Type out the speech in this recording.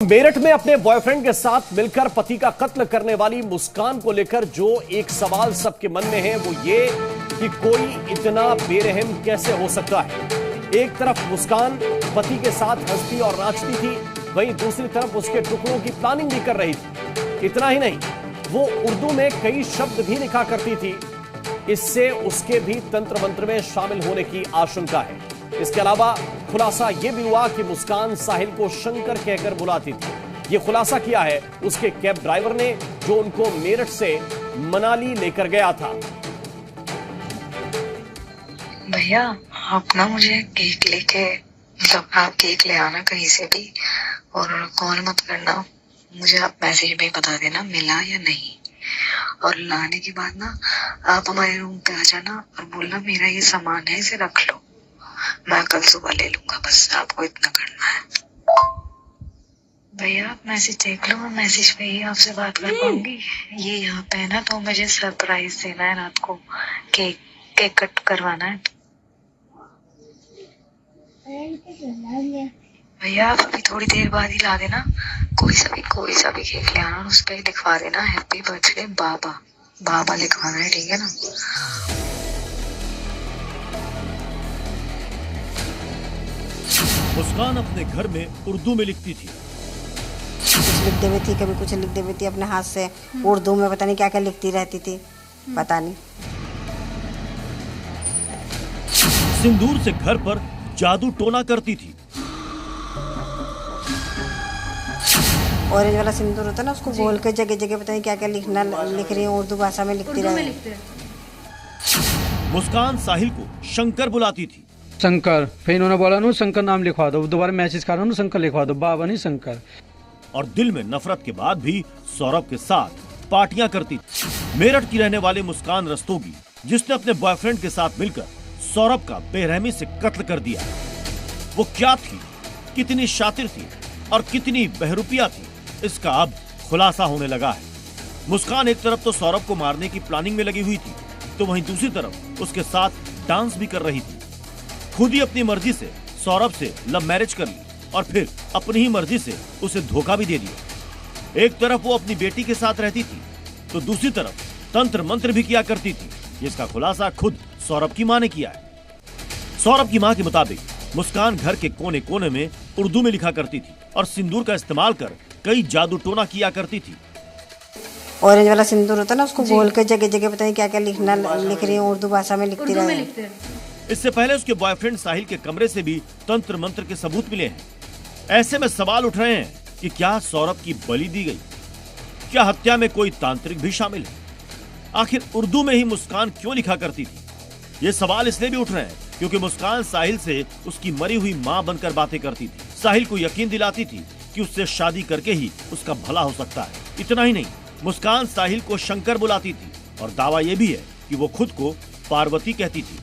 मेरठ में अपने बॉयफ्रेंड के साथ मिलकर पति का कत्ल करने वाली मुस्कान को लेकर जो एक सवाल सबके मन में है वो ये कि कोई इतना बेरहम कैसे हो सकता है। एक तरफ मुस्कान पति के साथ हंसती और नाचती थी, वहीं दूसरी तरफ उसके टुकड़ों की प्लानिंग भी कर रही थी। इतना ही नहीं, वो उर्दू में कई शब्द भी लिखा करती थी। इससे उसके भी तंत्र मंत्र में शामिल होने की आशंका है। इसके अलावा खुलासा यह भी हुआ कि मुस्कान साहिल को शंकर कहकर बुलाती थी। यह खुलासा किया है उसके कैब ड्राइवर ने, जो उनको मेरठ से मनाली लेकर गया था। भैया आप ना मुझे केक लेके मतलब आप केक ले आना कहीं से भी, और कॉल मत करना, मुझे आप मैसेज में बता देना मिला या नहीं। और लाने के बाद ना आप हमारे रूम पे आ जाना और बोलना मेरा ये सामान है, इसे रख लो, मैं कल सुबह ले लूंगा। बस आपको इतना करना है। भैया आप मैसेज देख लो, मैं मैसेज पे ही आपसे बात कर पाऊंगी। ये यहाँ पे है ना, तो मुझे सरप्राइज देना है रात को, केक कट करवाना है। भैया आप अभी थोड़ी देर बाद ही ला देना, कोई सा भी केक ले आना और उस पर लिखवा देना हैप्पी बर्थडे बाबा। बाबा लिखवाना है, ठीक है ना। मुस्कान अपने घर में उर्दू में लिखती थी। कुछ लिख देती थी, कभी कुछ लिख देती थी अपने हाथ से उर्दू में, पता नहीं क्या क्या लिखती रहती थी, पता नहीं। सिंदूर से घर पर जादू टोना करती थी। ऑरेंज वाला सिंदूर होता है ना, उसको घोल के जगह जगह पता नहीं क्या क्या लिख रही है, उर्दू भाषा में लिखती रहती है। मुस्कान साहिल को शंकर बुलाती थी। शंकर, फिर इन्होंने बोला नो शंकर नाम लिखवा दो, दोबारा मैसेज कर रहा हूँ शंकर लिखवा दो, बाबा नहीं शंकर। और दिल में नफरत के बाद भी सौरभ के साथ पार्टियां करती थी। मेरठ की रहने वाली मुस्कान रस्तोगी, जिसने अपने बॉयफ्रेंड के साथ मिलकर सौरभ का बेरहमी से कत्ल कर दिया, वो क्या थी, कितनी शातिर थी और कितनी बहरूपिया थी, इसका अब खुलासा होने लगा है। मुस्कान एक तरफ तो सौरभ को मारने की प्लानिंग में लगी हुई थी, तो वहीं दूसरी तरफ उसके साथ डांस भी कर रही थी। खुद ही अपनी मर्जी से सौरभ से लव मैरिज कर ली और फिर अपनी ही मर्जी से उसे धोखा भी दे दिया। एक तरफ वो अपनी बेटी के साथ रहती थी, तो दूसरी तरफ तंत्र मंत्र भी किया करती थी, जिसका खुलासा खुद सौरभ की मां ने किया है। सौरभ की मां के मुताबिक मुस्कान घर के कोने कोने में उर्दू में लिखा करती थी और सिंदूर का इस्तेमाल कर कई जादू टोना किया करती थी। ऑरेंज वाला सिंदूर होता है ना, उसको घोल के जगह जगह पता नहीं क्या क्या लिख रही है, उर्दू भाषा में लिखती रहती है। इससे पहले उसके बॉयफ्रेंड साहिल के कमरे से भी तंत्र मंत्र के सबूत मिले हैं। ऐसे में सवाल उठ रहे हैं कि क्या सौरभ की बलि दी गई? क्या हत्या में कोई तांत्रिक भी शामिल है? आखिर उर्दू में ही मुस्कान क्यों लिखा करती थी? ये सवाल इसलिए भी उठ रहे हैं क्योंकि मुस्कान साहिल से उसकी मरी हुई मां बनकर बातें करती थी। साहिल को यकीन दिलाती थी कि उससे शादी करके ही उसका भला हो सकता है। इतना ही नहीं, मुस्कान साहिल को शंकर बुलाती थी और दावा यह भी है कि वो खुद को पार्वती कहती थी।